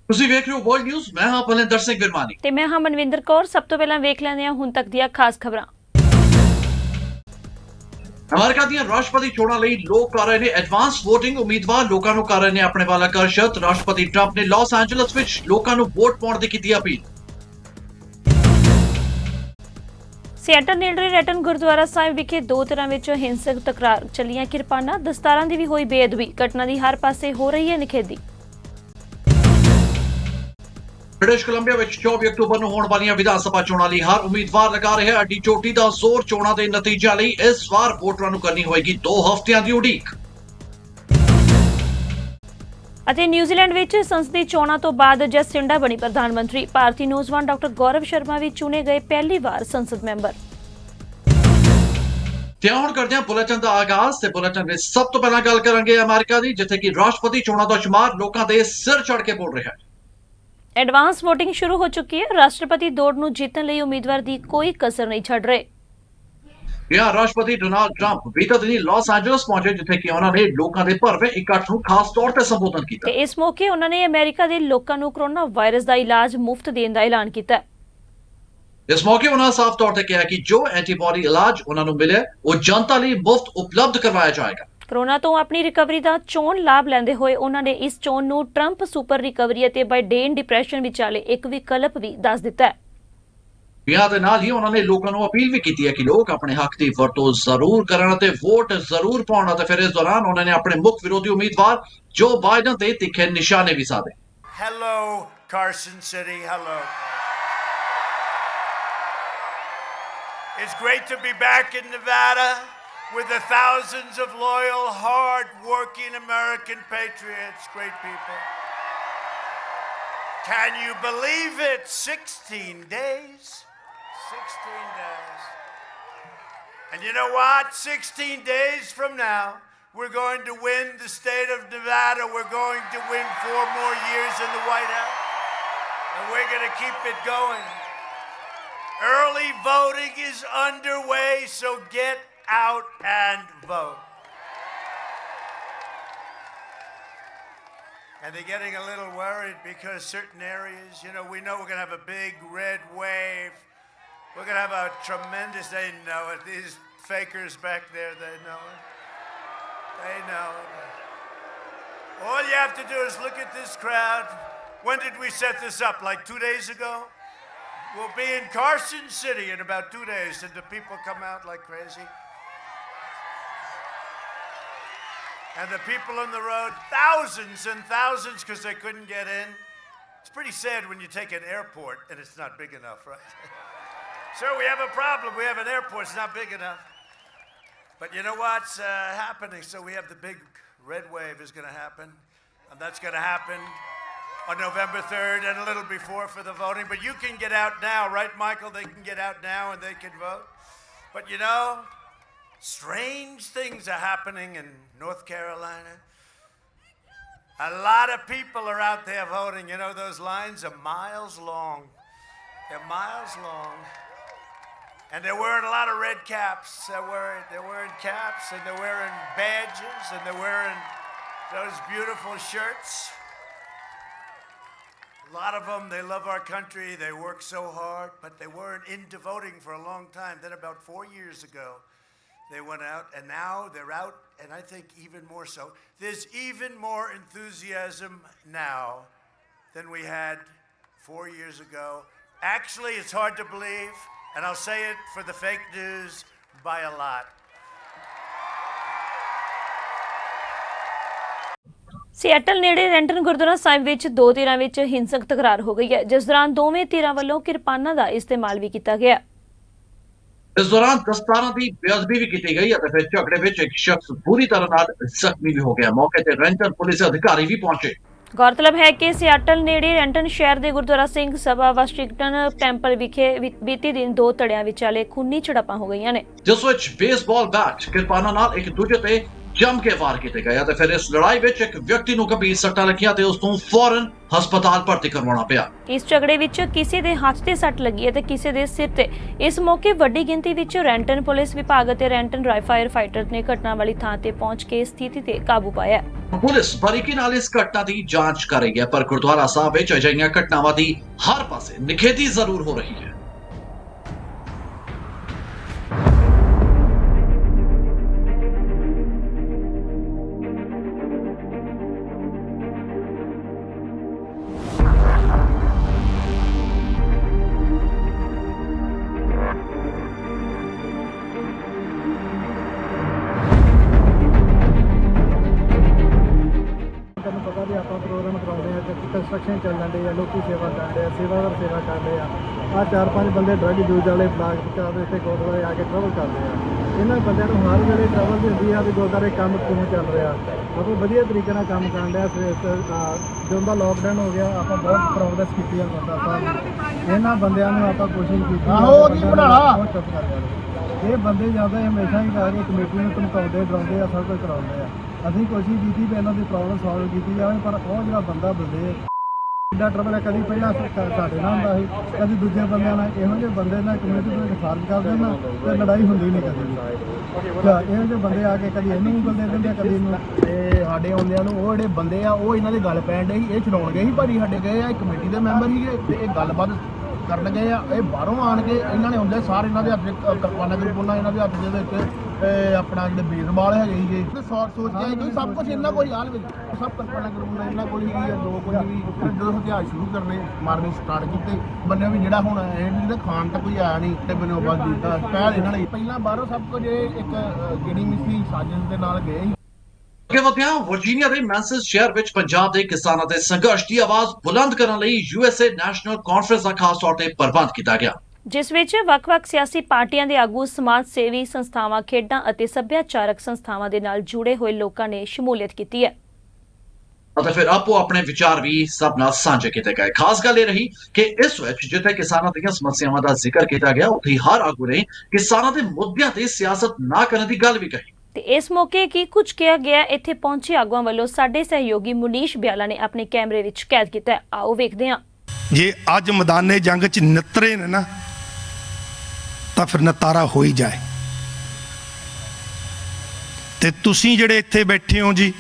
ਤੁਸੀਂ ਵੇਖ ਰਹੇ ਹੋ ਵਰਲਡ ਨਿਊਜ਼। ਮੈਂ ਹਾਂ ਬਲਵਿੰਦਰ ਸਿੰਘ ਵਿਰਮਾਨੀ ਤੇ ਮੈਂ ਹਾਂ ਮਨਵਿੰਦਰ ਕੌਰ। ਸਭ ਤੋਂ ਪਹਿਲਾਂ ਵੇਖ ਲੈਂਦੇ ਹਾਂ ਹੁਣ ਤੱਕ ਦੀਆਂ ਖਾਸ ਖਬਰਾਂ। ਅਮਰੀਕਾ ਦੀਆਂ ਰਾਸ਼ਟਰਪਤੀ ਚੋਣਾਂ ਲਈ ਲੋਕ ਕਰ ਰਹੇ ਨੇ ਐਡਵਾਂਸ VOTING। ਉਮੀਦਵਾਰ ਲੋਕਾਂ ਨੂੰ ਕਰ ਰਹੇ ਨੇ ਆਪਣੇ ਵੱਲ ਆਕਰਸ਼ਿਤ। ਰਾਸ਼ਟਰਪਤੀ ਟਰੰਪ ਨੇ ਲਾਸ ਐਂਜਲਸ ਵਿੱਚ ਲੋਕਾਂ ਨੂੰ ਵੋਟ ਪਾਉਣ ਦੀ ਕੀਤੀ ਅਪੀਲ। ਸਿਆਟਲ ਨੇੜੇ ਰੈਟਨ ਗੁਰਦੁਆਰਾ ਸਾਹਿਬ ਵਿਖੇ ਦੋ ਧਿਰਾਂ ਵਿੱਚ ਹਿੰਸਕ ਤਕਰਾਰ, ਚੱਲੀਆਂ ਕਿਰਪਾਨਾਂ, ਦਸਤਾਰਾਂ ਦੀ ਵੀ ਹੋਈ ਬੇਅਦਬੀ। ਘਟਨਾ ਦੀ ਹਰ ਪਾਸੇ ਹੋ ਰਹੀ ਹੈ ਨਿਖੇਧੀ। ਬ੍ਰਿਟਿਸ਼ ਕੋਲੰਬੀਆ ਵਿੱਚ 24 ਅਕਤੂਬਰ ਨੂੰ ਹੋਣ ਵਾਲੀਆਂ ਵਿਧਾਨ ਸਭਾ ਚੋਣਾਂ ਲਈ ਹਰ ਉਮੀਦਵਾਰ ਲਗਾ ਰਿਹਾ ਅੱਡੀ ਚੋਟੀ ਦਾ ਜ਼ੋਰ। ਚੋਣਾਂ ਦੇ ਨਤੀਜਿਆਂ ਲਈ ਇਸ ਵਾਰ ਵੋਟਰਾਂ ਨੂੰ ਕਰਨੀ ਹੋਏਗੀ 2 ਹਫ਼ਤਿਆਂ ਦੀ ਉਡੀਕ। ਅਤੇ ਨਿਊਜ਼ੀਲੈਂਡ ਵਿੱਚ ਸੰਸਦੀ ਚੋਣਾਂ ਤੋਂ ਬਾਅਦ ਜੈਸਿੰਡਾ ਬਣੀ ਪ੍ਰਧਾਨ ਮੰਤਰੀ। ਭਾਰਤੀ ਨੌਜਵਾਨ ਡਾਕਟਰ ਗੌਰਵ ਸ਼ਰਮਾ ਵੀ ਚੁਣੇ ਗਏ ਪਹਿਲੀ ਵਾਰ ਸੰਸਦ ਮੈਂਬਰ। ਤੇ ਹੁਣ ਕਰਦੇ ਹਾਂ ਬੁਲੇਟਿਨ ਦਾ ਆਗਾਜ਼। ਤੇ ਬੁਲੇਟਿਨ ਵਿੱਚ ਸਭ ਤੋਂ ਪਹਿਲਾਂ ਗੱਲ ਕਰਾਂਗੇ ਅਮਰੀਕਾ ਦੀ, ਜਿੱਥੇ ਕਿ ਰਾਸ਼ਟਰਪਤੀ ਚੋਣਾਂ ਦਾ ਸ਼ੁਮਾਰ ਲੋਕਾਂ ਦੇ ਸਿਰ ਚੜ੍ਹ ਕੇ ਬੋਲ ਰਿਹਾ ਹੈ। ਐਡਵਾਂਸ VOTING ਸ਼ੁਰੂ ਹੋ ਚੁੱਕੀ ਹੈ। ਰਾਸ਼ਟਰਪਤੀ ਦੌੜ ਨੂੰ ਜਿੱਤਣ ਲਈ ਉਮੀਦਵਾਰ ਦੀ ਕੋਈ ਕਸਰ ਨਹੀਂ ਛੱਡ ਰਹੇ। यहाँ राष्ट्रपति डोनाल्ड ट्रंप बीते दिनी लॉस एंजलिस पहुंचे, जिथे कि उन्होंने लोगों के भरवे इकट्ठ ਨੂੰ खास तौर ਤੇ ਸੰਬੋਧਨ ਕੀਤਾ। ਤੇ ਇਸ ਮੌਕੇ ਉਹਨਾਂ ਨੇ ਅਮਰੀਕਾ ਦੇ ਲੋਕਾਂ ਨੂੰ ਕੋਰੋਨਾ ਵਾਇਰਸ ਦਾ ਇਲਾਜ ਮੁਫਤ ਦੇਣ ਦਾ ਐਲਾਨ ਕੀਤਾ। ਇਸ ਮੌਕੇ ਉਹਨਾਂ ਸਾਫ਼ ਤੌਰ ਤੇ ਕਿਹਾ ਕਿ ਜੋ ਐਂਟੀਬਾਡੀ ਇਲਾਜ ਉਹਨਾਂ ਨੂੰ ਮਿਲੇ ਉਹ ਜਨਤਾ ਲਈ ਮੁਫਤ ਉਪਲਬਧ ਕਰਵਾਇਆ ਜਾਏਗਾ। ਕੋਰੋਨਾ ਤੋਂ ਆਪਣੀ ਰਿਕਵਰੀ ਦਾ ਚੋਣ ਲਾਭ ਲੈਂਦੇ ਹੋਏ ਉਹਨਾਂ ਨੇ ਇਸ ਚੋਣ ਨੂੰ ਟਰੰਪ ਸੁਪਰ ਰਿਕਵਰੀ ਅਤੇ ਬਾਈਡੇਨ ਡਿਪਰੈਸ਼ਨ ਵਿਚਾਲੇ ਇੱਕ ਵਿਕਲਪ ਵੀ ਦੱਸ ਦਿੱਤਾ ਹੈ। ਵਿਆਹ ਦੇ ਨਾਲ ਹੀ ਉਹਨਾਂ ਨੇ ਲੋਕਾਂ ਨੂੰ ਅਪੀਲ ਵੀ ਕੀਤੀ ਹੈ ਕਿ ਲੋਕ ਆਪਣੇ ਹੱਕ ਦੀ ਵਰਤੋਂ ਜ਼ਰੂਰ ਕਰਨ ਅਤੇ ਵੋਟ ਜ਼ਰੂਰ ਪਾਉਣ। ਅਤੇ ਫਿਰ ਇਸ ਦੌਰਾਨ ਉਹਨਾਂ ਨੇ ਆਪਣੇ ਮੁੱਖ ਵਿਰੋਧੀ ਉਮੀਦਵਾਰ ਜੋ ਬਾਈਡਨ ਤੇ ਤਿੱਖੇ ਨਿਸ਼ਾਨੇ ਵੀ ਸਾਧੇ। Hello, Carson City. Hello. It's great to be back in Nevada with the thousands of loyal, hard-working American patriots, great people. Can you believe it? 16 days. 16 days. And you know what? 16 days from now, we're going to win the state of Nevada. We're going to win 4 more years in the White House. And we're going to keep it going. Early voting is underway, so get out and vote. And they're getting a little worried because certain areas, we know we're going to have a big red wave. We're going to have a tremendous, they know it. These fakers back there, they know it. They know it. All you have to do is look at this crowd. When did we set this up? Like 2 days ago? We'll be in Carson City in about 2 days. And the people come out like crazy. And the people on the road, thousands and thousands, because they couldn't get in. It's pretty sad when you take an airport and it's not big enough, right? Sir, we have a problem. We have an airport. It's not big enough. But you know what's happening? So we have the big red wave is going to happen. And that's going to happen on November 3rd and a little before for the voting. But you can get out now, right, Michael? They can get out now and they can vote. But strange things are happening in North Carolina. A lot of people are out there voting. Those lines are miles long. They're miles long. And they're wearing a lot of red caps. They're wearing caps, and they're wearing badges, and they're wearing those beautiful shirts. A lot of them, they love our country. They work so hard, but they weren't into voting for a long time. Then about 4 years ago, they went out, and now they're out, and I think even more so. There's even more enthusiasm now than we had 4 years ago. Actually, it's hard to believe, and I'll say it for the fake news, by a lot. Seattle ਨੇੜੇ ਰੈਂਟਨ ਗੁਰਦੁਆਰਾ ਸਾਹਿਬ ਵਿੱਚ ਦੋ ਧਿਰਾਂ ਵਿੱਚ ਹਿੰਸਕ ਤਕਰਾਰ ਹੋ ਗਈ ਹੈ, ਜਿਸ ਦੌਰਾਨ ਦੋਵੇਂ ਧਿਰਾਂ ਵੱਲੋਂ ਕਿਰਪਾਨਾਂ ਦਾ ਇਸਤੇਮਾਲ ਵੀ ਕੀਤਾ ਗਿਆ। इस दौरान दस्तारों की बेअदबी भी की गई। फिर झगड़े में एक शख्स बुरी तरह जख्मी भी हो गया। मौके पर रेंटन पुलिस अधिकारी भी पहुंचे। गौरतलब है कि सियाटल नेड़े रेंटन शहर ਦੇ ਗੁਰਦੁਆਰਾ ਸਿੰਘ ਸਭਾ ਵਾਸ਼ਿੰਗਟਨ ਟੈਂਪਲ ਵਿਖੇ ਬੀਤੀ ਦਿਨ ਦੋ ਧੜਿਆਂ ਵਿਚਾਲੇ ਖੂਨੀ ਝੜਪਾਂ ਹੋ ਗਈਆਂ ਨੇ, ਜਿਸ ਵਿੱਚ ਬੇਸਬਾਲ ਬੈਟ ਕਿਰਪਾਨਾਂ ਨਾਲ ਇੱਕ ਦੂਜੇ ਤੇ जम के वार किए गए ते फिर इस लड़ाई विच एक व्यक्ति नूं गंभीर सट्टां लगियां ते उस नूं फौरन ਹਸਪਤਾਲ ਭਰਤੀ ਕਰਵਾਉਣਾ ਪਿਆ। ਇਸ ਝਗੜੇ ਵਿੱਚ ਕਿਸੇ ਦੇ ਹੱਥ ਤੇ ਸੱਟ ਲੱਗੀ ਹੈ ਤੇ ਕਿਸੇ ਦੇ ਸਿਰ ਤੇ। ਇਸ ਮੌਕੇ ਵੱਡੀ ਗਿਣਤੀ ਵਿੱਚ ਰੈਂਟਨ ਪੁਲਿਸ ਵਿਭਾਗ ਅਤੇ ਰੈਂਟਨ ਫਾਇਰ ਫਾਈਟਰ ਨੇ ਘਟਨਾ ਵਾਲੀ ਥਾਂ ਤੇ ਪਹੁੰਚ ਕੇ ਸਥਿਤੀ ਤੇ ਕਾਬੂ ਪਾਇਆ। ਪੁਲਿਸ ਬਾਰੀਕੀ ਨਾਲ ਇਸ ਘਟਨਾ ਦੀ ਜਾਂਚ ਕਰ ਰਹੀ ਹੈ ਪਰ ਗੁਰਦੁਆਰਾ ਸਾਹਿਬ ਵਿੱਚ ਅਜਿਹੀਆਂ ਘਟਨਾਵਾਂ ਦੀ ਹਰ ਪਾਸੇ ਨਿਖੇਧੀ ਜ਼ਰੂਰ ਹੋ ਰਹੀ ਹੈ। ਆਪਾਂ ਪ੍ਰੋਗਰਾਮ ਕਰਾਉਂਦੇ ਆ ਤੇ ਕੰਸਟਰਕਸ਼ਨ ਚੱਲ ਜਾਂਦੇ ਆ, ਲੋਕੀ ਸੇਵਾ ਕਰਦੇ ਆ, ਸੇਵਾਦਾਰ ਸੇਵਾ ਕਰਦੇ ਆ। ਆਹ 4-5 ਬੰਦੇ ਡਰੱਗ ਯੂਜ਼ ਵਾਲੇ ਬਲਾਕ ਵਿਚਾਰ ਇੱਥੇ ਗੁਰਦੁਆਰੇ ਆ ਕੇ ਟਰੈਵਲ ਕਰਦੇ ਆ। ਇਹਨਾਂ ਬੰਦਿਆਂ ਨੂੰ ਹਰ ਵੇਲੇ ਟਰੈਵਲ ਦੀ ਹੁੰਦੀ ਆ ਵੀ ਗੁਰਦੁਆਰੇ ਕੰਮ ਕਿਵੇਂ ਚੱਲ ਰਿਹਾ। ਆਪਾਂ ਵਧੀਆ ਤਰੀਕੇ ਨਾਲ ਕੰਮ ਕਰਨ ਡਿਆ। ਜਦੋਂ ਦਾ ਲੋਕਡਾਊਨ ਹੋ ਗਿਆ ਆਪਾਂ ਬਹੁਤ ਪ੍ਰੋਗਰੈਸ ਕੀਤੀ ਆ ਗੁਰਦੁਆਰਾ ਸਾਹਿਬ। ਇਹਨਾਂ ਬੰਦਿਆਂ ਨੂੰ ਆਪਾਂ ਕੋਸ਼ਿਸ਼ ਕੀਤੀ ਬਹੁਤ ਚੁੱਪ ਕਰ ਲਿਆ। ਇਹ ਬੰਦੇ ਜ਼ਿਆਦਾ ਹਮੇਸ਼ਾ ਹੀ ਆ ਕੇ ਕਮੇਟੀ ਨੂੰ ਧਮਕਾਉਂਦੇ ਡਰਾਉਂਦੇ ਆ, ਸਭ ਕੁਝ ਕਰਾਉਂਦੇ ਆ। ਅਸੀਂ ਕੋਸ਼ਿਸ਼ ਕੀਤੀ ਵੀ ਇਹਨਾਂ ਦੀ ਪ੍ਰੋਬਲਮ ਸੋਲਵ ਕੀਤੀ ਜਾਵੇ ਪਰ ਉਹ ਜਿਹੜਾ ਬੰਦਾ ਬੰਦੇ ਐਡਾ ਟਰਬਲ ਹੈ। ਕਦੀ ਪਹਿਲਾਂ ਸਾਡੇ ਨਾਲ ਹੁੰਦਾ ਸੀ, ਕਦੀ ਦੂਜੇ ਬੰਦਿਆਂ ਨਾਲ। ਇਹੋ ਜਿਹੇ ਬੰਦੇ ਨਾਲ ਕਮੇਟੀ ਨੂੰ ਫਾਰਮ ਕਰਦੇ ਨਾ ਤੇ ਲੜਾਈ ਹੁੰਦੀ ਨਹੀਂ ਕਦੀ ਵੀ। ਇਹੋ ਜਿਹੇ ਬੰਦੇ ਆ ਕੇ ਕਦੀ ਇਹਨੂੰ ਉਂਗਲ ਦੇ ਦਿੰਦੇ ਆ, ਕਦੀ ਇਹਨੂੰ। ਤੇ ਸਾਡੇ ਆਉਂਦਿਆਂ ਨੂੰ ਉਹ ਜਿਹੜੇ ਬੰਦੇ ਆ ਉਹ ਇਹਨਾਂ ਦੇ ਗੱਲ ਪੈਣ ਡੇ ਸੀ। ਇਹ ਛਡਾਉਣ ਗਏ ਸੀ ਭਾਜੀ ਸਾਡੇ ਗਏ ਆ, ਕਮੇਟੀ ਦੇ ਮੈਂਬਰ ਸੀਗੇ ਤੇ ਇਹ ਗੱਲਬਾਤ ਕਰਨ ਗਏ ਆ। ਇਹ ਬਾਹਰੋਂ ਆਣ ਕੇ ਇਹਨਾਂ ਨੇ ਹੁੰਦੇ ਸਾਰੇ ਇਹਨਾਂ ਦੇ ਹੱਥ ਕਿਰਪਾਨਾਂ ਕਿਰਪਾਨਾਂ ਇਹਨਾਂ ਦੇ ਹੱਥ ਦੇ ਵਿੱਚ ਆਪਣਾ ਜਿਹੜੇ ਬੇਸਬਾਲ ਹੈਗੇ ਸੀਗੇ। ਸੋਚ ਕੇ ਕਿ ਸਭ ਕੁਝ ਇਹਨਾਂ ਕੋਲ ਹਾਲ ਵਿੱਚ ਸਭ ਕਿਰਪਾਨਾਂ ਕਿਰਪਾਨਾਂ ਇਹਨਾਂ ਕੋਲ ਹੀ ਦੋ ਕੁਝ ਵੀ ਜਦੋਂ ਹਥਿਆਰ ਸ਼ੁਰੂ ਕਰਨੇ ਮਾਰਨੇ ਸਟਾਰਟ ਕੀਤੇ ਬੰਦੇ ਵੀ ਜਿਹੜਾ ਹੁਣ ਇਹਦੇ ਖਾਣ ਤਾਂ ਕੋਈ ਆਇਆ ਨਹੀਂ ਤੇ ਬਨੋ ਬਾਦ ਦਿੱਤਾ ਪਹਿਲ ਇਹਨਾਂ ਨੇ ਪਹਿਲਾਂ ਬਾਹਰੋਂ ਸਭ ਕੁਝ ਇੱਕ ਜਿਹੜੀ ਮਿੱਸੀ ਸਾਜ਼ਿਸ਼ ਦੇ ਨਾਲ ਗਏ। ਅੱਗੇ ਵਧਿਆਂ ਵਰਜੀਨੀਆ ਦੇ ਮੈਂਸਸ ਸ਼ਹਿਰ ਵਿੱਚ ਪੰਜਾਬ ਦੇ ਕਿਸਾਨਾਂ ਦੇ ਸੰਘਰਸ਼ ਦੀ ਆਵਾਜ਼ ਬੁਲੰਦ ਕਰਨ ਲਈ USA ਨੈਸ਼ਨਲ ਕਾਨਫਰੰਸ ਦਾ ਖਾਸ ਤੌਰ ਤੇ ਪ੍ਰਬੰਧ ਕੀਤਾ ਗਿਆ, ਜਿਸ ਵਿੱਚ ਵੱਖ-ਵੱਖ ਸਿਆਸੀ ਪਾਰਟੀਆਂ ਦੇ ਆਗੂ, ਸਮਾਜ ਸੇਵੀ ਸੰਸਥਾਵਾਂ, ਖੇਡਾਂ ਅਤੇ ਸੱਭਿਆਚਾਰਕ ਸੰਸਥਾਵਾਂ ਦੇ ਨਾਲ ਜੁੜੇ ਹੋਏ ਲੋਕਾਂ ਨੇ ਸ਼ਮੂਲੀਅਤ ਕੀਤੀ ਹੈ ਅਤੇ ਫਿਰ ਆਪੋ ਆਪਣੇ ਵਿਚਾਰ ਵੀ ਸਭ ਨਾਲ ਸਾਂਝੇ ਕੀਤੇ ਗਏ। ਖਾਸ ਗੱਲ ਇਹ ਰਹੀ ਕਿ ਇਸ ਵਿੱਚ ਜਿੱਥੇ ਕਿਸਾਨਾਂ ਦੀਆਂ ਸਮੱਸਿਆਵਾਂ ਦਾ ਜ਼ਿਕਰ ਕੀਤਾ ਗਿਆ ਉੱਥੇ ਹਰ ਆਗੂ ਨੇ ਕਿਸਾਨਾਂ ਦੇ ਮੁੱਦਿਆਂ ਤੇ ਸਿਆਸਤ ਨਾ ਕਰਨ ਦੀ ਗੱਲ ਵੀ ਕਹੀ। ਤੇ ਇਸ ਮੌਕੇ ਕੀ ਕੁਝ ਕਿਹਾ ਗਿਆ ਇੱਥੇ ਪਹੁੰਚੇ ਆਗੂਆਂ ਵੱਲੋਂ ਸਾਡੇ ਸਹਿਯੋਗੀ ਮੁਨੀਸ਼ ਬਿਆਲਾ ਨੇ ਆਪਣੇ ਕੈਮਰੇ ਵਿੱਚ ਕੈਦ ਕੀਤਾ। ਆਓ ਵੇਖਦੇ ਹਾਂ। ਜੇ ਅੱਜ ਮੈਦਾਨੇ ਜੰਗ 'ਚ ਨਿਤਰੇ ਨੇ ਨਾ ਤਾਂ ਫਿਰ ਨਤਾਰਾ ਹੋ ਹੀ ਜਾਏ। ਤੇ ਤੁਸੀਂ ਜਿਹੜੇ ਇੱਥੇ ਬੈਠੇ ਹੋ ਜੀ,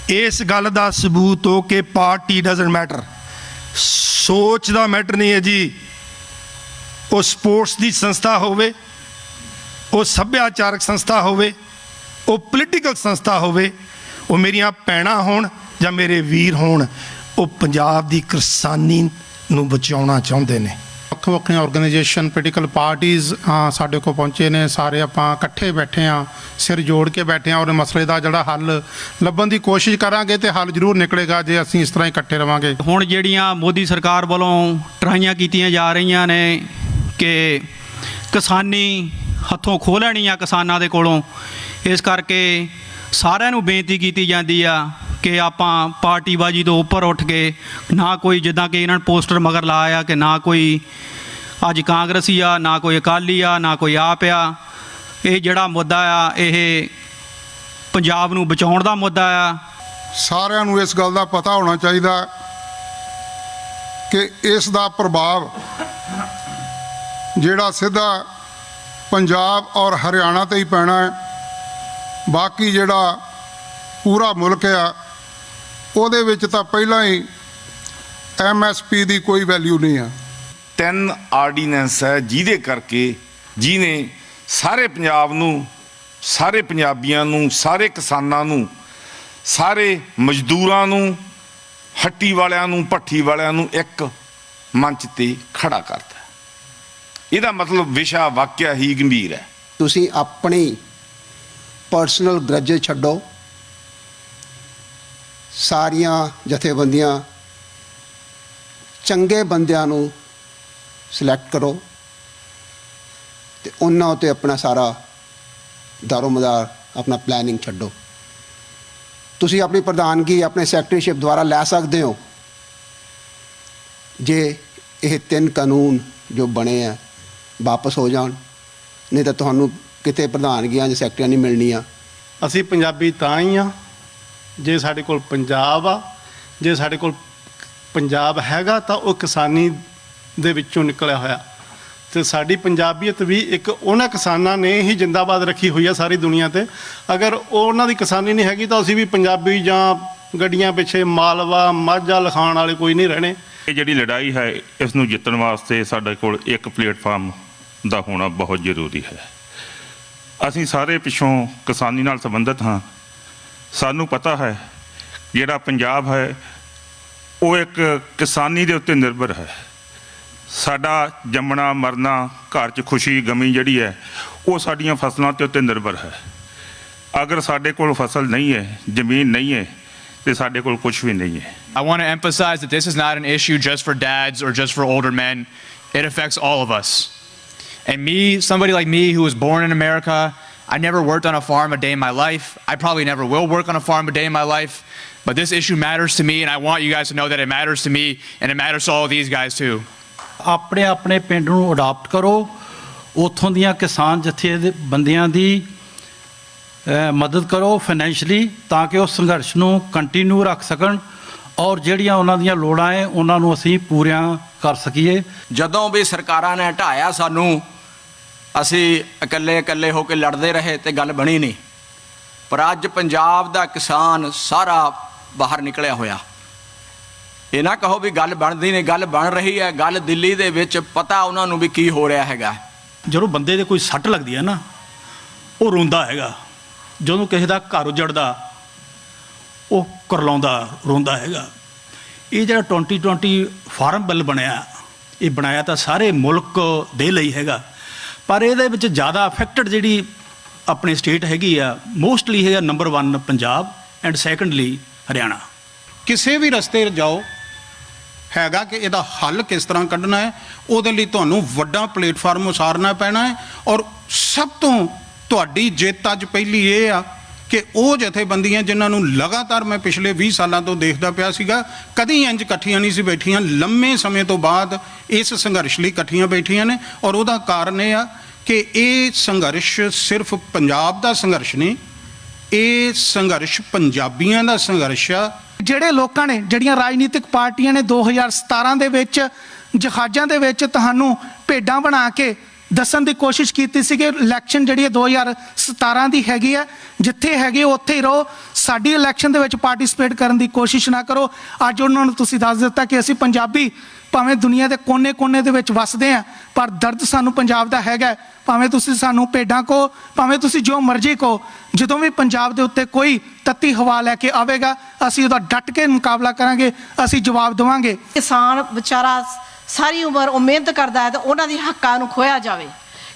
ਇਸ ਗੱਲ ਦਾ ਸਬੂਤ ਹੋ ਕਿ ਪਾਰਟੀ ਡਜ਼ਨਟ ਮੈਟਰ, ਸੋਚ ਦਾ ਮੈਟਰ ਨਹੀਂ ਹੈ ਜੀ। ਉਹ ਸਪੋਰਟਸ ਦੀ ਸੰਸਥਾ ਹੋਵੇ, ਉਹ ਸੱਭਿਆਚਾਰਕ ਸੰਸਥਾ ਹੋਵੇ, ਉਹ ਪੋਲੀਟੀਕਲ ਸੰਸਥਾ ਹੋਵੇ, ਉਹ ਮੇਰੀਆਂ ਭੈਣਾਂ ਹੋਣ ਜਾਂ ਮੇਰੇ ਵੀਰ ਹੋਣ, ਉਹ ਪੰਜਾਬ ਦੀ ਕਿਸਾਨੀ ਨੂੰ ਬਚਾਉਣਾ ਚਾਹੁੰਦੇ ਨੇ। ਵੱਖ ਵੱਖਰੀਆਂ ਆਰਗੇਨਾਈਜੇਸ਼ਨ ਪੋਲੀਟੀਕਲ ਪਾਰਟੀਜ਼ ਸਾਡੇ ਕੋਲ ਪਹੁੰਚੇ ਨੇ। ਸਾਰੇ ਆਪਾਂ ਇਕੱਠੇ ਬੈਠੇ ਹਾਂ, ਸਿਰ ਜੋੜ ਕੇ ਬੈਠੇ ਹਾਂ ਔਰ ਮਸਲੇ ਦਾ ਜਿਹੜਾ ਹੱਲ ਲੱਭਣ ਦੀ ਕੋਸ਼ਿਸ਼ ਕਰਾਂਗੇ ਤੇ ਹੱਲ ਜ਼ਰੂਰ ਨਿਕਲੇਗਾ ਜੇ ਅਸੀਂ ਇਸ ਤਰ੍ਹਾਂ ਇਕੱਠੇ ਰਵਾਂਗੇ। ਹੁਣ ਜਿਹੜੀਆਂ ਮੋਦੀ ਸਰਕਾਰ ਵੱਲੋਂ ਟਰਾਈਆਂ ਕੀਤੀਆਂ ਜਾ ਰਹੀਆਂ ਨੇ ਕਿ ਕਿਸਾਨੀ ਹੱਥੋਂ ਖੋਹ ਲੈਣੀ ਆ ਕਿਸਾਨਾਂ ਦੇ ਕੋਲੋਂ, ਇਸ ਕਰਕੇ ਸਾਰਿਆਂ ਨੂੰ ਬੇਨਤੀ ਕੀਤੀ ਜਾਂਦੀ ਆ ਕਿ ਆਪਾਂ ਪਾਰਟੀਬਾਜ਼ੀ ਤੋਂ ਉੱਪਰ ਉੱਠ ਕੇ ਨਾ ਕੋਈ ਜਿੱਦਾਂ ਕਿ ਇਹਨਾਂ ਨੇ ਪੋਸਟਰ ਮਗਰ ਲਾਇਆ ਕਿ ਨਾ ਕੋਈ ਅੱਜ ਕਾਂਗਰਸੀ ਆ, ਨਾ ਕੋਈ ਅਕਾਲੀ ਆ, ਨਾ ਕੋਈ ਆਪ ਆ। ਇਹ ਜਿਹੜਾ ਮੁੱਦਾ ਆ ਇਹ ਪੰਜਾਬ ਨੂੰ ਬਚਾਉਣ ਦਾ ਮੁੱਦਾ ਆ। ਸਾਰਿਆਂ ਨੂੰ ਇਸ ਗੱਲ ਦਾ ਪਤਾ ਹੋਣਾ ਚਾਹੀਦਾ ਕਿ ਇਸ ਦਾ ਪ੍ਰਭਾਵ ਜਿਹੜਾ ਸਿੱਧਾ ਪੰਜਾਬ ਔਰ ਹਰਿਆਣਾ ਤੇ ਹੀ ਪੈਣਾ ਹੈ। ਬਾਕੀ ਜਿਹੜਾ ਪੂਰਾ ਮੁਲਕ ਆ ਉਹਦੇ ਵਿੱਚ ਤਾਂ ਪਹਿਲਾਂ ਹੀ MSP ਦੀ ਕੋਈ ਵੈਲਿਊ ਨਹੀਂ ਆ। 3 ਆਰਡੀਨੈਂਸ ਹੈ ਜਿਹਨੇ ਸਾਰੇ ਪੰਜਾਬ ਨੂੰ, ਸਾਰੇ ਪੰਜਾਬੀਆਂ ਨੂੰ, ਸਾਰੇ ਕਿਸਾਨਾਂ ਨੂੰ, ਸਾਰੇ ਮਜ਼ਦੂਰਾਂ ਨੂੰ, ਹੱਟੀ ਵਾਲਿਆਂ ਨੂੰ, ਭੱਠੀ ਵਾਲਿਆਂ ਨੂੰ ਇੱਕ ਮੰਚ ਤੇ ਖੜਾ ਕਰਤਾ। ਇਹਦਾ ਮਤਲਬ ਵਿਸ਼ਾ ਵਾਕਿਆ ਹੀ ਗੰਭੀਰ ਹੈ। ਤੁਸੀਂ ਆਪਣੀ ਪਰਸਨਲ ਗਰਜ ਛੱਡੋ, ਸਾਰੀਆਂ ਜਥੇਬੰਦੀਆਂ ਚੰਗੇ ਬੰਦਿਆਂ ਨੂੰ ਸਿਲੈਕਟ ਕਰੋ ਤੇ ਉਹਨਾਂ ਉੱਤੇ ਆਪਣਾ ਸਾਰਾ ਦਾਰੋਮਦਾਰ ਆਪਣਾ ਪਲੈਨਿੰਗ ਛੱਡੋ। ਤੁਸੀਂ ਆਪਣੀ ਪ੍ਰਧਾਨਗੀ ਆਪਣੇ ਸੈਕਟਰੀਸ਼ਿਪ ਦੁਆਰਾ ਲੈ ਸਕਦੇ ਹੋ ਜੇ ਇਹ 3 ਕਾਨੂੰਨ ਜੋ ਬਣੇ ਆ ਵਾਪਸ ਹੋ ਜਾਣ, ਨਹੀਂ ਤਾਂ ਤੁਹਾਨੂੰ ਕਿਤੇ ਪ੍ਰਧਾਨਗੀਆਂ ਜਾਂ ਸੈਕਟਰੀਆਂ ਨਹੀਂ ਮਿਲਣੀਆਂ। ਅਸੀਂ ਪੰਜਾਬੀ ਤਾਂ ਹੀ ਆ ਜੇ ਸਾਡੇ ਕੋਲ ਪੰਜਾਬ ਆ, ਜੇ ਸਾਡੇ ਕੋਲ ਪੰਜਾਬ ਹੈਗਾ ਤਾਂ ਉਹ ਕਿਸਾਨੀ ਦੇ ਵਿੱਚੋਂ ਨਿਕਲਿਆ ਹੋਇਆ। ਤੇ ਸਾਡੀ ਪੰਜਾਬੀਅਤ ਵੀ ਇੱਕ ਉਹਨਾਂ ਕਿਸਾਨਾਂ ਨੇ ਹੀ ਜਿੰਦਾਬਾਦ ਰੱਖੀ ਹੋਈ ਆ ਸਾਰੀ ਦੁਨੀਆ ਤੇ। ਅਗਰ ਉਹਨਾਂ ਦੀ ਕਿਸਾਨੀ ਨਹੀਂ ਹੈਗੀ ਤਾਂ ਅਸੀਂ ਵੀ ਪੰਜਾਬੀ ਜਾਂ ਗੱਡੀਆਂ ਪਿੱਛੇ ਮਾਲਵਾ ਮਾਝਾ ਲਿਖਾਉਣ ਵਾਲੇ ਕੋਈ ਨਹੀਂ ਰਹਿਣੇ। ਇਹ ਜਿਹੜੀ ਲੜਾਈ ਹੈ ਇਸ ਨੂੰ ਜਿੱਤਣ ਵਾਸਤੇ ਸਾਡੇ ਕੋਲ ਇੱਕ ਪਲੇਟਫਾਰਮ ਦਾ ਹੋਣਾ ਬਹੁਤ ਜ਼ਰੂਰੀ ਹੈ। ਅਸੀਂ ਸਾਰੇ ਪਿੱਛੋਂ ਕਿਸਾਨੀ ਨਾਲ ਸੰਬੰਧਿਤ ਹਾਂ। ਸਾਨੂੰ ਪਤਾ ਹੈ ਜਿਹੜਾ ਪੰਜਾਬ ਹੈ ਉਹ ਇੱਕ ਕਿਸਾਨੀ ਦੇ ਉੱਤੇ ਨਿਰਭਰ ਹੈ। ਸਾਡਾ ਜੰਮਣਾ ਮਰਨਾ, ਘਰ 'ਚ ਖੁਸ਼ੀ ਗਮੀ ਜਿਹੜੀ ਹੈ ਉਹ ਸਾਡੀਆਂ ਫਸਲਾਂ ਦੇ ਉੱਤੇ ਨਿਰਭਰ ਹੈ। ਅਗਰ ਸਾਡੇ ਕੋਲ ਫਸਲ ਨਹੀਂ ਹੈ, ਜ਼ਮੀਨ ਨਹੀਂ ਹੈ, ਤੇ ਸਾਡੇ ਕੋਲ ਕੁਝ ਵੀ ਨਹੀਂ ਹੈ। I want to emphasize that this is not an issue just for dads or just for older men. It affects all of us. And me, somebody like me who was born in America, I never worked on a farm a day in my life. I probably never will work on a farm a day in my life. But this issue matters to me, and I want you guys to know that it matters to me, and it matters to all of these guys too. ਆਪਣੇ ਆਪਣੇ ਪਿੰਡ ਨੂੰ adopt ਕਰੋ, ਉੱਥੋਂ ਦੀਆਂ ਕਿਸਾਨ ਜਥੇਬੰਦੀਆਂ ਦੀ ਮਦਦ ਕਰੋ ਫਾਈਨੈਂਸ਼ਲੀ, ਤਾਂ ਕਿ ਉਹ ਸੰਘਰਸ਼ ਨੂੰ ਕੰਟੀਨਿਊ ਰੱਖ ਸਕਣ ਔਰ ਜਿਹੜੀਆਂ ਉਹਨਾਂ ਦੀਆਂ ਲੋੜਾਂ ਹੈ ਉਹਨਾਂ ਨੂੰ ਅਸੀਂ ਪੂਰੀਆਂ ਕਰ ਸਕੀਏ। ਜਦੋਂ ਵੀ ਸਰਕਾਰਾਂ ਨੇ ਹਟਾਇਆ ਸਾਨੂੰ, ਅਸੀਂ ਇਕੱਲੇ ਹੋ ਕੇ ਲੜਦੇ ਰਹੇ ਤੇ ਗੱਲ ਬਣੀ ਨਹੀਂ। ਪਰ ਅੱਜ ਪੰਜਾਬ ਦਾ ਕਿਸਾਨ ਸਾਰਾ ਬਾਹਰ ਨਿਕਲਿਆ ਹੋਇਆ। ਇਹ ਨਾ ਕਹੋ ਵੀ ਗੱਲ ਬਣਦੀ ਨਹੀਂ, ਗੱਲ ਬਣ ਰਹੀ ਹੈ। ਗੱਲ ਦਿੱਲੀ ਦੇ ਵਿੱਚ ਪਤਾ ਉਹਨਾਂ ਨੂੰ ਵੀ ਕੀ ਹੋ ਰਿਹਾ ਹੈਗਾ। ਜਦੋਂ ਬੰਦੇ ਦੇ ਕੋਈ ਸੱਟ ਲੱਗਦੀ ਹੈ ਨਾ, ਉਹ ਰੋਂਦਾ ਹੈਗਾ। ਜਦੋਂ ਕਿਸੇ ਦਾ ਘਰ ਉਜੜਦਾ ਉਹ ਕਰਲਾਉਂਦਾ ਰੋਂਦਾ ਹੈਗਾ। ਇਹ ਜਿਹੜਾ 2020 ਫਾਰਮ ਬਿੱਲ ਬਣਿਆ, ਇਹ ਬਣਾਇਆ ਤਾਂ ਸਾਰੇ ਮੁਲਕ ਦੇ ਲਈ ਹੈਗਾ, ਪਰ ਇਹਦੇ ਵਿੱਚ ਜ਼ਿਆਦਾ ਅਫੈਕਟਡ ਜਿਹੜੀ ਆਪਣੀ ਸਟੇਟ ਹੈਗੀ ਆ ਮੋਸਟਲੀ ਹੈਗਾ number 1 Punjab and secondly Haryana. ਕਿਸੇ ਵੀ ਰਸਤੇ ਜਾਓ ਹੈਗਾ ਕਿ ਇਹਦਾ ਹੱਲ ਕਿਸ ਤਰ੍ਹਾਂ ਕੱਢਣਾ ਹੈ, ਉਹਦੇ ਲਈ ਤੁਹਾਨੂੰ ਵੱਡਾ ਪਲੇਟਫਾਰਮ ਉਸਾਰਨਾ ਪੈਣਾ ਹੈ। ਔਰ ਸਭ ਤੋਂ ਤੁਹਾਡੀ ਜਿੱਤ ਅੱਜ ਪਹਿਲੀ ਇਹ ਆ ਕਿ ਉਹ ਜਥੇਬੰਦੀਆਂ ਜਿਨ੍ਹਾਂ ਨੂੰ ਲਗਾਤਾਰ ਮੈਂ ਪਿਛਲੇ 20 ਸਾਲਾਂ ਤੋਂ ਦੇਖਦਾ ਪਿਆ ਸੀਗਾ, ਕਦੀ ਇੰਜ ਇਕੱਠੀਆਂ ਨਹੀਂ ਸੀ ਬੈਠੀਆਂ, ਲੰਮੇ ਸਮੇਂ ਤੋਂ ਬਾਅਦ ਇਸ ਸੰਘਰਸ਼ ਲਈ ਇਕੱਠੀਆਂ ਬੈਠੀਆਂ ਨੇ। ਔਰ ਉਹਦਾ ਕਾਰਨ ਇਹ ਆ ਕਿ ਇਹ ਸੰਘਰਸ਼ ਸਿਰਫ ਪੰਜਾਬ ਦਾ ਸੰਘਰਸ਼ ਨਹੀਂ, ਇਹ ਸੰਘਰਸ਼ ਪੰਜਾਬੀਆਂ ਦਾ ਸੰਘਰਸ਼ ਆ। ਜਿਹੜੇ ਲੋਕਾਂ ਨੇ, ਜਿਹੜੀਆਂ ਰਾਜਨੀਤਿਕ ਪਾਰਟੀਆਂ ਨੇ 2017 ਦੇ ਵਿੱਚ ਜਹਾਜ਼ਾਂ ਦੇ ਵਿੱਚ ਤੁਹਾਨੂੰ ਭੇਡਾਂ ਬਣਾ ਕੇ ਦੱਸਣ ਦੀ ਕੋਸ਼ਿਸ਼ ਕੀਤੀ ਸੀ ਕਿ ਇਲੈਕਸ਼ਨ ਜਿਹੜੀ ਹੈ 2017 ਦੀ ਹੈਗੀ ਹੈ, ਜਿੱਥੇ ਹੈਗੇ ਉੱਥੇ ਹੀ ਰਹੋ, ਸਾਡੀ ਇਲੈਕਸ਼ਨ ਦੇ ਵਿੱਚ ਪਾਰਟਿਸਿਪੇਟ ਕਰਨ ਦੀ ਕੋਸ਼ਿਸ਼ ਨਾ ਕਰੋ। ਅੱਜ ਉਹਨਾਂ ਨੂੰ ਤੁਸੀਂ ਦੱਸ ਦਿੱਤਾ ਕਿ ਅਸੀਂ ਪੰਜਾਬੀ ਭਾਵੇਂ ਦੁਨੀਆ ਦੇ ਕੋਨੇ-ਕੋਨੇ ਦੇ ਵਿੱਚ ਵਸਦੇ ਹਾਂ, ਪਰ ਦਰਦ ਸਾਨੂੰ ਪੰਜਾਬ ਦਾ ਹੈਗਾ। ਭਾਵੇਂ ਤੁਸੀਂ ਸਾਨੂੰ ਭੇਡਾਂ ਕਹੋ, ਭਾਵੇਂ ਤੁਸੀਂ ਜੋ ਮਰਜ਼ੀ ਕਹੋ, ਜਦੋਂ ਵੀ ਪੰਜਾਬ ਦੇ ਉੱਤੇ ਕੋਈ ਤੱਤੀ ਹਵਾ ਲੈ ਕੇ ਆਵੇਗਾ, ਅਸੀਂ ਉਹਦਾ ਡਟ ਕੇ ਮੁਕਾਬਲਾ ਕਰਾਂਗੇ, ਅਸੀਂ ਜਵਾਬ ਦੇਵਾਂਗੇ। ਕਿਸਾਨ ਵਿਚਾਰਾ ਸਾਰੀ ਉਮਰ ਉਹ ਮਿਹਨਤ ਕਰਦਾ ਹੈ ਤਾਂ ਉਹਨਾਂ ਦੀ ਹੱਕਾਂ ਨੂੰ ਖੋਇਆ ਜਾਵੇ,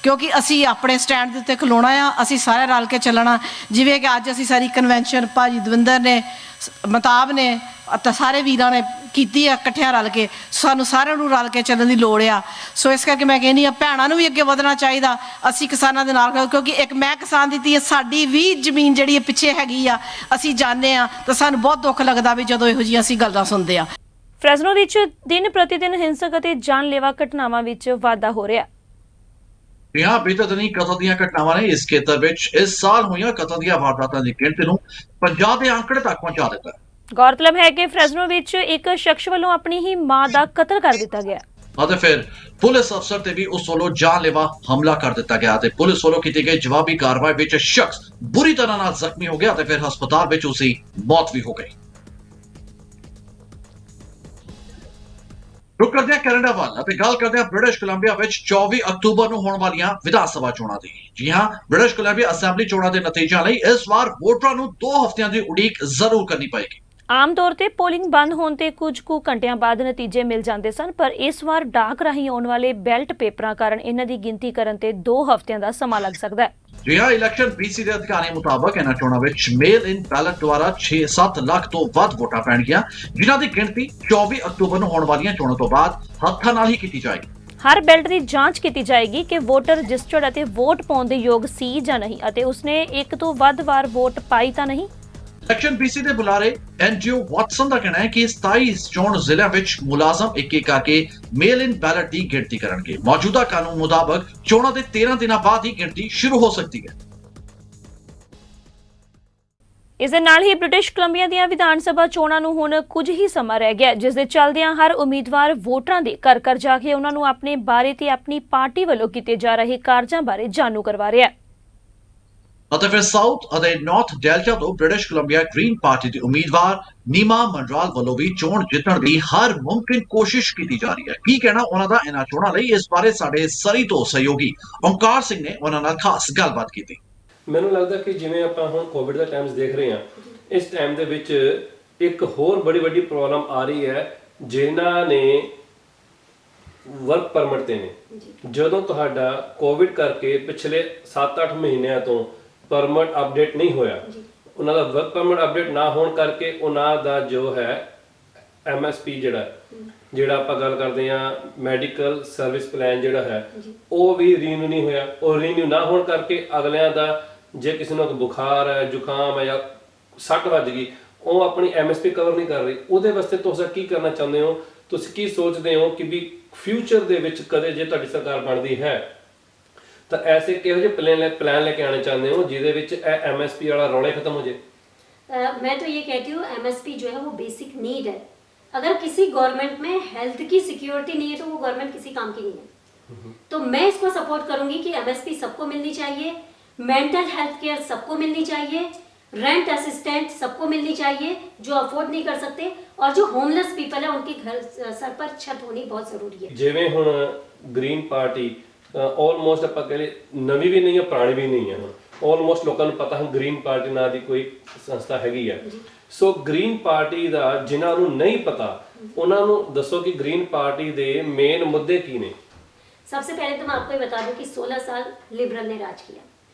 ਕਿਉਂਕਿ ਅਸੀਂ ਆਪਣੇ ਸਟੈਂਡ ਦੇ ਉੱਤੇ ਖਲੋਣਾ ਆ, ਅਸੀਂ ਸਾਰੇ ਰਲ ਕੇ ਚੱਲਣਾ। ਜਿਵੇਂ ਕਿ ਅੱਜ ਅਸੀਂ ਸਾਰੀ ਕਨਵੈਨਸ਼ਨ ਭਾਜੀ ਦਵਿੰਦਰ ਨੇ, ਮਤਾਬ ਨੇ ਅਤੇ ਸਾਰੇ ਵੀਰਾਂ ਨੇ ਕੀਤੀ ਆ ਇਕੱਠਿਆਂ ਰਲ ਕੇ, ਸਾਨੂੰ ਸਾਰਿਆਂ ਨੂੰ ਰਲ ਕੇ ਚੱਲਣ ਦੀ ਲੋੜ ਆ। ਸੋ ਇਸ ਕਰਕੇ ਮੈਂ ਕਹਿੰਦੀ ਆ ਭੈਣਾਂ ਨੂੰ ਵੀ ਅੱਗੇ ਵਧਣਾ ਚਾਹੀਦਾ, ਅਸੀਂ ਕਿਸਾਨਾਂ ਦੇ ਨਾਲ, ਕਿਉਂਕਿ ਇੱਕ ਮੈਂ ਕਿਸਾਨ ਦੀ ਧੀ, ਸਾਡੀ ਵੀ ਜ਼ਮੀਨ ਜਿਹੜੀ ਪਿੱਛੇ ਹੈਗੀ ਆ, ਅਸੀਂ ਜਾਣਦੇ ਆ ਤਾਂ ਸਾਨੂੰ ਬਹੁਤ ਦੁੱਖ ਲੱਗਦਾ ਵੀ ਜਦੋਂ ਇਹੋ ਜਿਹੀਆਂ ਅਸੀਂ ਗੱਲਾਂ ਸੁਣਦੇ ਆ। ਫ੍ਰੈਜ਼ਨੋ ਵਿੱਚ ਦਿਨ ਪ੍ਰਤੀ ਦਿਨ ਹਿੰਸਕ ਅਤੇ ਜਾਨਲੇਵਾ ਘਟਨਾਵਾਂ ਵਿੱਚ ਵਾਧਾ ਹੋ ਰਿਹਾ। यहाँ बेतदनी कतल ਦੀਆਂ ਘਟਨਾਵਾਂ ਨੇ ਇਸ ਖੇਤਰ ਵਿੱਚ ਇਸ ਸਾਲ ਹੋਈਆਂ ਕਤਲ ਦੀਆਂ ਵਾਰਦਾਤਾਂ ਦੀ ਗਿਣਤੀ ਨੂੰ 50 ਦੇ ਅੰਕੜੇ ਤੱਕ ਪਹੁੰਚਾ ਦਿੱਤਾ। ਗੌਰਤਲਬ ਹੈ ਕਿ ਫ੍ਰੈਜ਼ਨੋ ਵਿੱਚ ਇੱਕ ਸ਼ਖਸ ਵੱਲੋਂ ਆਪਣੀ ਹੀ ਮਾਂ ਦਾ ਕਤਲ ਕਰ ਦਿੱਤਾ ਗਿਆ ਅਤੇ ਫਿਰ ਪੁਲਿਸ ਅਫਸਰ ਤੇ ਵੀ ਉਸ ਵੱਲੋਂ ਜਾਨਲੇਵਾ ਹਮਲਾ ਕਰ ਦਿੱਤਾ ਗਿਆ ਤੇ ਪੁਲਿਸ ਵੱਲੋਂ ਕੀਤੀ ਗਈ ਜਵਾਬੀ ਕਾਰਵਾਈ ਵਿੱਚ ਸ਼ਖਸ ਬੁਰੀ ਤਰ੍ਹਾਂ ਨਾਲ ਜ਼ਖਮੀ ਹੋ ਗਿਆ ਤੇ ਫਿਰ ਹਸਪਤਾਲ ਵਿੱਚ ਉਸ ਦੀ ਮੌਤ ਵੀ ਹੋ ਗਈ। रुक करते हैं कैनेडा वाल ਅਤੇ ਗੱਲ ਕਰਦੇ ਹਾਂ ਬ੍ਰਿਟਿਸ਼ ਕੋਲੰਬੀਆ ਵਿੱਚ 24 ਅਕਤੂਬਰ ਨੂੰ ਹੋਣ ਵਾਲੀਆਂ ਵਿਧਾਨ ਸਭਾ ਚੋਣਾਂ ਦੀ। ਜੀ ਹਾਂ, ਬ੍ਰਿਟਿਸ਼ ਕੋਲੰਬੀਆ ਅਸੈਂਬਲੀ ਚੋਣਾਂ ਦੇ ਨਤੀਜਿਆਂ ਲਈ ਇਸ ਵਾਰ ਵੋਟਰਾਂ ਨੂੰ 2 ਹਫ਼ਤਿਆਂ ਦੀ ਉਡੀਕ ਜ਼ਰੂਰ ਕਰਨੀ ਪਏਗੀ। ਆਮ ਤੌਰ ਤੇ ਪੋਲਿੰਗ ਬੰਦ ਹੋਣ ਤੇ ਕੁਝ ਕੁ ਘੰਟਿਆਂ ਬਾਅਦ ਨਤੀਜੇ ਮਿਲ ਜਾਂਦੇ ਸਨ, ਪਰ ਇਸ ਵਾਰ ਡਾਕ ਰਾਹੀਂ ਆਉਣ ਵਾਲੇ ਬੈਲਟ ਪੇਪਰਾਂ ਕਾਰਨ ਇਹਨਾਂ ਦੀ ਗਿਣਤੀ ਕਰਨ ਤੇ 2 ਹਫ਼ਤਿਆਂ ਦਾ ਸਮਾਂ ਲੱਗ ਸਕਦਾ ਹੈ। ਜੀ ਹਾਂ, ਇਲੈਕਸ਼ਨ BC ਦੇ ਅਧਿਕਾਰੀਆਂ ਮੁਤਾਬਕ ਇਹਨਾਂ ਚੋਣਾਂ ਵਿੱਚ ਮੇਲ ਇਨ ਬੈਲਟ ਦੁਆਰਾ 6-7 ਲੱਖ ਤੋਂ ਵੱਧ ਵੋਟਾਂ ਪੈਣਗੀਆਂ, ਜਿਨ੍ਹਾਂ ਦੀ ਗਿਣਤੀ 24 ਅਕਤੂਬਰ ਨੂੰ ਹੋਣ ਵਾਲੀਆਂ ਚੋਣਾਂ ਤੋਂ ਬਾਅਦ ਹੱਥਾਂ ਨਾਲ ਹੀ ਕੀਤੀ ਜਾਏਗੀ। ਹਰ ਬੈਲਟ ਦੀ ਜਾਂਚ ਕੀਤੀ ਜਾਏਗੀ ਕਿ ਵੋਟਰ ਰਜਿਸਟਰਡ ਅਤੇ ਵੋਟ ਪਾਉਣ ਦੇ ਯੋਗ ਸੀ ਜਾਂ ਨਹੀਂ ਅਤੇ ਉਸਨੇ ਇੱਕ ਤੋਂ ਵੱਧ ਵਾਰ ਵੋਟ ਪਾਈ ਤਾਂ ਨਹੀਂ। ਇਲੈਕਸ਼ਨ BC ਦੇ ਬੁਲਾਰੇ ਐਨਜੀਓ ਵਾਟਸਨ ਦਾ ਕਹਿਣਾ ਹੈ ਕਿ 27 ਚੋਣ ਜ਼ਿਲ੍ਹਿਆਂ ਵਿੱਚ ਮੁਲਾਜ਼ਮ ਇੱਕ ਕਰਕੇ ਮੇਲ ਇਨ ਬੈਲਟ ਦੀ ਗਿਣਤੀ ਕਰਨਗੇ। ਮੌਜੂਦਾ ਕਾਨੂੰਨ ਮੁਤਾਬਕ ਚੋਣਾਂ ਦੇ 13 ਦਿਨਾਂ ਬਾਅਦ ਹੀ ਗਿਣਤੀ ਸ਼ੁਰੂ ਹੋ ਸਕਦੀ ਹੈ। ਇਸ ਦੇ ਨਾਲ ਹੀ ਬ੍ਰਿਟਿਸ਼ ਕੋਲੰਬੀਆ ਦੀਆਂ ਵਿਧਾਨ ਸਭਾ ਚੋਣਾਂ ਨੂੰ ਹੁਣ ਕੁਝ ਹੀ ਸਮਾਂ ਰਹਿ ਗਿਆ, ਜਿਸ ਦੇ ਚੱਲਦਿਆਂ ਹਰ ਉਮੀਦਵਾਰ ਵੋਟਰਾਂ ਦੇ ਘਰ ਘਰ ਜਾ ਕੇ ਉਹਨਾਂ ਨੂੰ ਆਪਣੇ ਬਾਰੇ ਤੇ ਆਪਣੀ ਪਾਰਟੀ ਵੱਲੋਂ ਕੀਤੇ ਜਾ ਰਹੇ ਕਾਰਜਾਂ ਬਾਰੇ ਜਾਣੂ ਕਰਵਾ ਰਿਹਾ ਹੈ। ਅਤੇ ਫਿਰ ਸਾਊਥ ਅਤੇ ਨਾਰਥ ਡੈਲਟਾ ਤੋਂ ਬ੍ਰਿਟਿਸ਼ ਕੋਲੰਬੀਆ ਗ੍ਰੀਨ ਪਾਰਟੀ ਦੇ ਉਮੀਦਵਾਰ ਨੀਮਾ ਮੰਡਰਾਲ ਵੱਲੋਂ ਵੀ ਚੋਣ ਜਿੱਤਣ ਦੀ ਹਰ ਮੁਮਕਿਨ ਕੋਸ਼ਿਸ਼ ਕੀਤੀ ਜਾ ਰਹੀ ਹੈ। ਕੀ ਕਹਿਣਾ ਉਹਨਾਂ ਦਾ ਇਹਨਾਂ ਚੋਣਾਂ ਲਈ, ਇਸ ਬਾਰੇ ਸਾਡੇ ਸਰੀ ਤੋਂ ਸਹਿਯੋਗੀ ਓਮਕਾਰ ਸਿੰਘ ਨੇ ਉਹਨਾਂ ਨਾਲ ਖਾਸ ਗੱਲਬਾਤ ਕੀਤੀ। ਮੈਨੂੰ ਲੱਗਦਾ ਕਿ ਜਿਵੇਂ ਆਪਾਂ ਹੁਣ ਕੋਵਿਡ ਦਾ ਟਾਈਮਸ ਦੇਖ ਰਹੇ ਹਾਂ, ਇਸ ਟਾਈਮ ਦੇ ਵਿੱਚ ਇੱਕ ਹੋਰ ਬੜੀ ਵੱਡੀ ਪ੍ਰੋਬਲਮ ਆ ਰਹੀ ਹੈ ਜਿਨ੍ਹਾਂ ਨੇ ਵਰਕ ਪਰਮਿਟ ਤੇ ਨੇ। ਜਦੋਂ ਤੁਹਾਡਾ ਕੋਵਿਡ ਕਰਕੇ ਪਿਛਲੇ 7-8 ਮਹੀਨਿਆਂ ਤੋਂ ਪਰਮਿਟ ਅਪਡੇਟ ਨਹੀਂ ਹੋਇਆ, ਉਹਨਾਂ ਦਾ ਵਰਕ ਪਰਮਿਟ ਅਪਡੇਟ ਨਾ ਹੋਣ ਕਰਕੇ ਉਹਨਾਂ ਦਾ ਜੋ ਹੈ MSP ਜਿਹੜਾ ਆਪਾਂ ਗੱਲ ਕਰਦੇ ਆ ਮੈਡੀਕਲ ਸਰਵਿਸ ਪਲਾਨ ਜਿਹੜਾ ਹੈ ਉਹ ਵੀ ਰੀਨਿਊ ਨਹੀਂ ਹੋਇਆ। ਉਹ ਰੀਨਿਊ ਨਾ ਹੋਣ ਕਰਕੇ ਅਗਲਿਆਂ ਦਾ ਜੇ ਕਿਸੇ ਨੂੰ ਬੁਖਾਰ ਹੈ, ਜ਼ੁਕਾਮ ਹੈ ਜਾਂ ਸੱਟ ਵੱਜ ਗਈ, ਉਹ ਆਪਣੀ MSP ਕਵਰ ਨਹੀਂ ਕਰ ਰਹੀ। ਉਹਦੇ ਵਾਸਤੇ ਤੁਸੀਂ ਕੀ ਕਰਨਾ ਚਾਹੁੰਦੇ ਹੋ? ਤੁਸੀਂ ਕੀ ਸੋਚਦੇ ਹੋ ਕਿ ਵੀ ਫਿਊਚਰ ਦੇ ਵਿੱਚ ਕਦੇ ਜੇ ਤੁਹਾਡੀ ਸਰਕਾਰ ਬਣਦੀ ਹੈ ਤਾਂ ऐसे ਕਿਹੋ ਜਿਹੇ प्लान लेके आने चाहते हो ਜਿਹਦੇ ਵਿੱਚ ਇਹ MSP वाला रौले खत्म हो जाए? मैं तो ये कहती हूँ MSP जो है वो बेसिक नीड है। अगर किसी गवर्नमेंट में हेल्थ की सिक्योरिटी नहीं है तो वो गवर्नमेंट किसी काम की नहीं है। तो मैं इसको सपोर्ट करूंगी कि MSP सबको मिलनी चाहिए, मेंटल हेल्थ केयर सबको मिलनी चाहिए, रेंट असिस्टेंट सबको मिलनी चाहिए जो अफोर्ड नहीं कर सकते, और जो होमलेस पीपल है उनके घर सर पर छत होनी बहुत जरूरी है। जिवें हुण ग्रीन पार्टी ਆਲਮੋਸਟ ਆਪਾਂ ਕਹਿੰਦੇ ਨਵੀਂ ਵੀ ਨਹੀਂ ਹੈ, ਪੁਰਾਣੀ ਵੀ ਨਹੀਂ ਹੈ। ਹੁਣ ਆਲਮੋਸਟ ਲੋਕਾਂ ਨੂੰ ਪਤਾ ਹੈ ਗ੍ਰੀਨ ਪਾਰਟੀ ਨਾਂ ਦੀ ਕੋਈ ਸੰਸਥਾ ਹੈਗੀ ਆ। ਸੋ ਗ੍ਰੀਨ ਪਾਰਟੀ ਦਾ ਜਿਨ੍ਹਾਂ ਨੂੰ ਨਹੀਂ ਪਤਾ ਉਹਨਾਂ ਨੂੰ ਦੱਸੋ ਕਿ ਗ੍ਰੀਨ ਪਾर्टी ਦੇ ਮੇਨ ਮੁੱਦੇ ਕੀ ਨੇ। सबसे पहले तो मैं आपको ये बता दूं कि 16 साल लिबरल ने राज किया,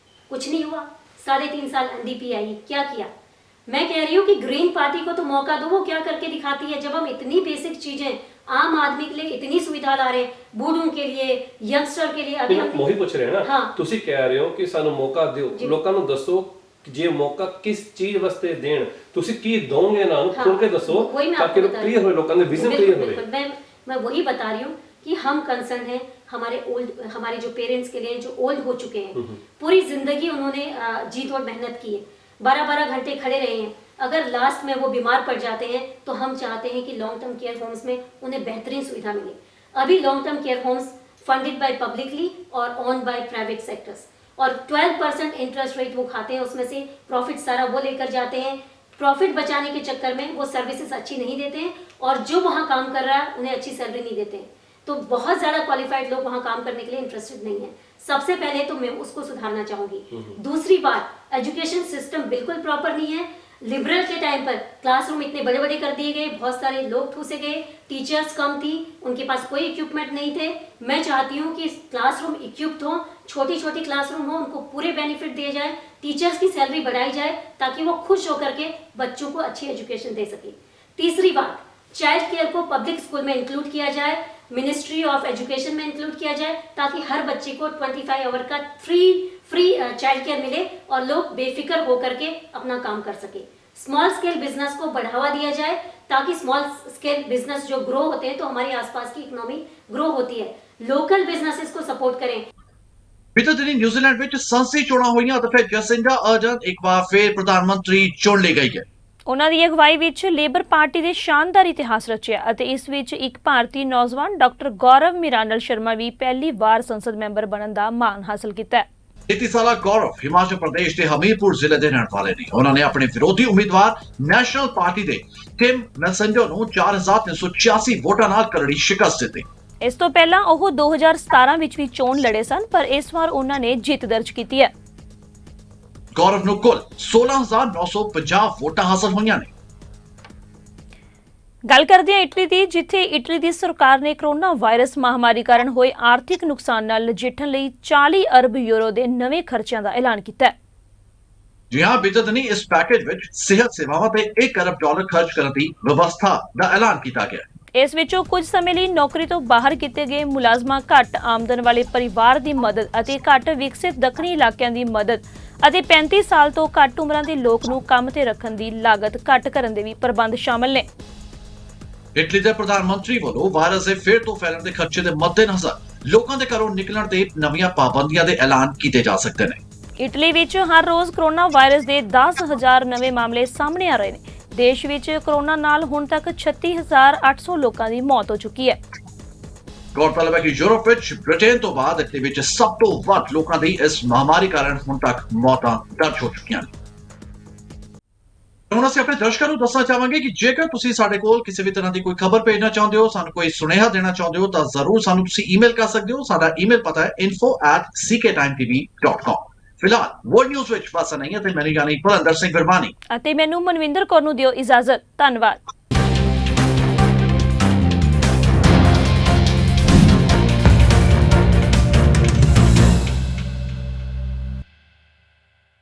कुछ नहीं हुआ। 3.5 साल NDP आई, क्या किया? मैं कह रही हूँ कि ग्रीन पार्टी को तो मौका दो, वो क्या करके दिखाती है। जब हम इतनी बेसिक चीजें आम आदमी के लिए इतनी सुविधा ला रहे हैं, बूढ़ों के लिए, यंगस्टर के लिए, अभी हम वही पूछ रहे हैं ना। हाँ। ਤੁਸੀਂ ਕਹਿ ਰਹੇ ਹੋ ਕਿ ਸਾਨੂੰ ਮੌਕਾ ਦਿਓ, ਲੋਕਾਂ ਨੂੰ ਦੱਸੋ ਜੇ ਮੌਕਾ ਕਿਸ ਚੀਜ਼ ਵਾਸਤੇ ਦੇਣ, ਤੁਸੀਂ ਕੀ ਦੋਗੇ ਨਾ ਉਹਨੂੰ ਖੁੱਲ ਕੇ ਦੱਸੋ ताकि क्लियर हो, लोगों का विजन क्लियर हो। मैं वही बता रही हूँ कि हम कंसर्न हैं हमारे जो पेरेंट्स के लिए जो ओल्ड हो चुके हैं, पूरी जिंदगी उन्होंने जी तोड़ मेहनत की है, 12-12 घंटे खड़े रहे हैं। अगर लास्ट में वो बीमार पड़ जाते हैं तो हम चाहते हैं कि लॉन्ग टर्म केयर होम्स में उन्हें बेहतरीन सुविधा मिले। अभी long term care homes funded by publicly और ऑन बाय प्राइवेट सेक्टर्स, और 12% इंटरेस्ट रेट वो खाते हैं, उसमें से प्रॉफिट सारा वो लेकर जाते हैं। प्रॉफिट बचाने के चक्कर में वो सर्विसेज अच्छी नहीं देते हैं, और जो वहाँ काम कर रहा है उन्हें अच्छी सैलरी नहीं देते हैं। तो बहुत ज़्यादा क्वालिफाइड लोग वहाँ काम करने के लिए इंटरेस्टेड नहीं है। सबसे पहले तो मैं उसको सुधारना चाहूँगी। दूसरी बात, एजुकेशन सिस्टम बिल्कुल प्रॉपर नहीं है। लिबरल के टाइम पर क्लासरूम इतने बड़े बड़े कर दिए गए, बहुत सारे लोग ठूसे गए, टीचर्स कम थी, उनके पास कोई इक्विपमेंट नहीं थे। मैं चाहती हूँ कि क्लासरूम इक्विप्ड हो, छोटी छोटी क्लासरूम हो, उनको पूरे बेनिफिट दिए जाए, टीचर्स की सैलरी बढ़ाई जाए ताकि वो खुश होकर के बच्चों को अच्छी एजुकेशन दे सके। तीसरी बात, चाइल्ड केयर को पब्लिक स्कूल में इंक्लूड किया जाए, मिनिस्ट्री ऑफ एजुकेशन में इंक्लूड किया जाए, ताकि हर बच्चे को 25 आवर का फ्री चाइल्ड केयर मिले और लोग बेफिक्र होकर के अपना काम कर सके। स्मॉल स्केल बिजनेस को बढ़ावा दिया जाए ताकि स्मॉल स्केल बिजनेस जो ग्रो होते हैं तो हमारे आसपास की इकोनॉमी ग्रो होती है। लोकल बिजनेसेस को सपोर्ट करें। बीते दिनी न्यूजीलैंड ਵਿੱਚ ਸੰਸਦੀ ਚੋਣਾਂ ਹੋਈਆਂ ਤੇ ਫਿਰ ਜਸਿੰਡਾ ਅਰਡਨ ਇੱਕ ਵਾਰ ਫਿਰ ਪ੍ਰਧਾਨ ਮੰਤਰੀ ਚੁਣ ਲਈ ਗਈ ਹੈ। ਉਹਨਾਂ ਦੀ ਅਗਵਾਈ ਵਿੱਚ ਲੇਬਰ ਪਾਰਟੀ ਦੇ ਸ਼ਾਨਦਾਰ ਇਤਿਹਾਸ ਰਚਿਆ ਅਤੇ ਇਸ ਵਿੱਚ ਇੱਕ ਭਾਰਤੀ ਨੌਜਵਾਨ ਡਾਕਟਰ ਗੌਰਵ ਮਿਰਾਨਲ ਸ਼ਰਮਾ ਵੀ ਪਹਿਲੀ ਵਾਰ ਸੰਸਦ ਮੈਂਬਰ ਬਣਨ ਦਾ ਮਾਣ ਹਾਸਲ ਕੀਤਾ ਹੈ। 33 ਸਾਲਾ ਗੌਰਵ ਹਿਮਾਚਲ ਪ੍ਰਦੇਸ਼ ਦੇ ਹਮੀਰਪੁਰ ਜ਼ਿਲ੍ਹੇ ਦੇ ਰਹਿਣ ਵਾਲੇ ਨੇ। ਉਹਨਾਂ ਨੇ ਆਪਣੇ ਵਿਰੋਧੀ ਉਮੀਦਵਾਰ ਨੈਸ਼ਨਲ ਪਾਰਟੀ ਦੇ ਟਿਮ ਮੈਸੇਂਜਰ ਨੂੰ 4386 ਵੋਟਾਂ ਨਾਲ ਕਰੜੀ ਸ਼ਿਕਸਤ ਦਿੱਤੀ। ਇਸ ਤੋਂ ਪਹਿਲਾਂ ਉਹ 2017 ਵਿੱਚ ਵੀ ਚੋਣ ਲੜੇ ਸਨ, ਪਰ ਇਸ ਵਾਰ ਉਹਨਾਂ ਨੇ ਜਿੱਤ ਦਰਜ ਕੀਤੀ ਹੈ। ਗੌਰਵ ਨੂੰ ਕੁੱਲ 16950 ਵੋਟਾਂ ਹਾਸਲ ਹੋਈਆਂ ਨੇ। ਗੱਲ ਕਰਦੇ ਹਾਂ ਇਟਲੀ ਦੀ, ਜਿੱਥੇ ਇਟਲੀ ਦੀ ਸਰਕਾਰ ਨੇ ਕਰੋਨਾ ਵਾਇਰਸ ਮਹਾਮਾਰੀ ਕਾਰਨ ਹੋਏ ਆਰਥਿਕ ਨੁਕਸਾਨ ਨਾਲ ਨਜਿੱਠਣ ਲਈ 40 ਅਰਬ ਯੂਰੋ ਦੇ ਨਵੇਂ ਖਰਚਿਆਂ ਦਾ ਐਲਾਨ ਕੀਤਾ ਹੈ। ਜੀ ਹਾਂ, ਬੀਤੇ ਦਿਨੀ ਇਸ ਪੈਕੇਜ ਵਿੱਚ ਸਿਹਤ ਸੇਵਾਵਾਂ ਤੇ $1 ਅਰਬ ਖਰਚ ਕਰਨ ਦੀ ਵਿਵਸਥਾ ਦਾ ਐਲਾਨ ਕੀਤਾ ਗਿਆ। ਇਸ ਵਿੱਚੋਂ ਕੁਝ ਸਮੇਂ ਲਈ ਨੌਕਰੀ ਤੋਂ ਬਾਹਰ ਕੀਤੇ ਗਏ ਮੁਲਾਜ਼ਮਾਂ, ਘੱਟ ਆਮਦਨ ਵਾਲੇ ਪਰਿਵਾਰ ਦੀ ਮਦਦ ਅਤੇ ਘੱਟ ਵਿਕਸਿਤ ਦੱਖਣੀ ਇਲਾਕਿਆਂ ਦੀ ਮਦਦ ਅਤੇ 35 ਸਾਲ ਤੋਂ ਘੱਟ ਉਮਰਾਂ ਦੇ ਲੋਕ ਨੂੰ ਕੰਮ ਤੇ ਰੱਖਣ ਦੀ ਲਾਗਤ ਘੱਟ ਕਰਨ ਦੇ ਵੀ ਪ੍ਰਬੰਧ ਸ਼ਾਮਲ ਨੇ। ਇਟਲੀ ਦੇ ਪ੍ਰਧਾਨ ਮੰਤਰੀ ਵੱਲੋਂ ਵਾਇਰਸ ਦੇ ਫਿਰ ਤੋਂ ਫੈਲਣ ਦੇ ਖਦਸ਼ੇ ਦੇ ਮੱਦੇਨਜ਼ਰ ਲੋਕਾਂ ਦੇ ਘਰੋਂ ਨਿਕਲਣ ਤੇ ਨਵੀਆਂ ਪਾਬੰਦੀਆਂ ਦੇ ਐਲਾਨ ਕੀਤੇ ਜਾ ਸਕਦੇ ਨੇ। ਇਟਲੀ ਵਿੱਚ ਹਰ ਰੋਜ਼ ਕਰੋਨਾ ਵਾਇਰਸ ਦੇ 10,000 ਨਵੇਂ ਮਾਮਲੇ ਸਾਹਮਣੇ ਆ ਰਹੇ ਨੇ। ਦੇਸ਼ ਵਿੱਚ ਕਰੋਨਾ ਨਾਲ ਹੁਣ ਤੱਕ 36,800 ਲੋਕਾਂ ਦੀ ਮੌਤ ਹੋ ਚੁੱਕੀ ਹੈ। ਗੌਰਤਲਬ ਹੈ ਕਿ ਯੂਰਪ ਵਿੱਚ ਬ੍ਰਿਟੇਨ ਤੋਂ ਬਾਅਦ ਇਟਲੀ ਵਿੱਚ ਸਭ ਤੋਂ ਵੱਧ ਲੋਕਾਂ ਦੀ ਇਸ ਮਹਾਮਾਰੀ ਕਾਰਨ ਹੁਣ ਤੱਕ ਮੌਤਾਂ ਦਰਜ ਹੋ ਚੁੱਕੀਆਂ ਨੇ। ਹੁਣ ਅਸੀਂ ਆਪਣੇ ਦਰਸ਼ਕਾਂ ਨੂੰ ਦੱਸਣਾ ਚਾਹਾਂਗੇ ਕਿ ਜੇਕਰ ਤੁਸੀਂ ਸਾਡੇ ਕੋਲ ਕਿਸੇ ਵੀ ਤਰ੍ਹਾਂ ਦੀ ਕੋਈ ਖਬਰ ਭੇਜਣਾ ਚਾਹੁੰਦੇ ਹੋ, ਸਾਨੂੰ ਕੋਈ ਸੁਨੇਹਾ ਦੇਣਾ ਚਾਹੁੰਦੇ ਹੋ ਤਾਂ ਜ਼ਰੂਰ ਸਾਨੂੰ ਤੁਸੀਂ ਈਮੇਲ ਕਰ ਸਕਦੇ ਹੋ। ਸਾਡਾ ਈਮੇਲ ਪਤਾ ਹੈ info@cktimetv.com। ਫਿਲਹਾਲ ਵਰਲਡ ਨਿਊਜ਼ ਵਿੱਚ ਬਸ ਨਹੀਂ ਹੈ ਤੇ ਮੈਨੂੰ ਯਾਨੀ ਕੁਲਵਿੰਦਰ ਸਿੰਘ ਵਰਮਾਨੀ ਅਤੇ ਮੈਨੂੰ ਮਨਵਿੰਦਰ ਕੌਰ ਨੂੰ ਦਿਓ ਇਜਾਜ਼ਤ। ਧੰਨਵਾਦ।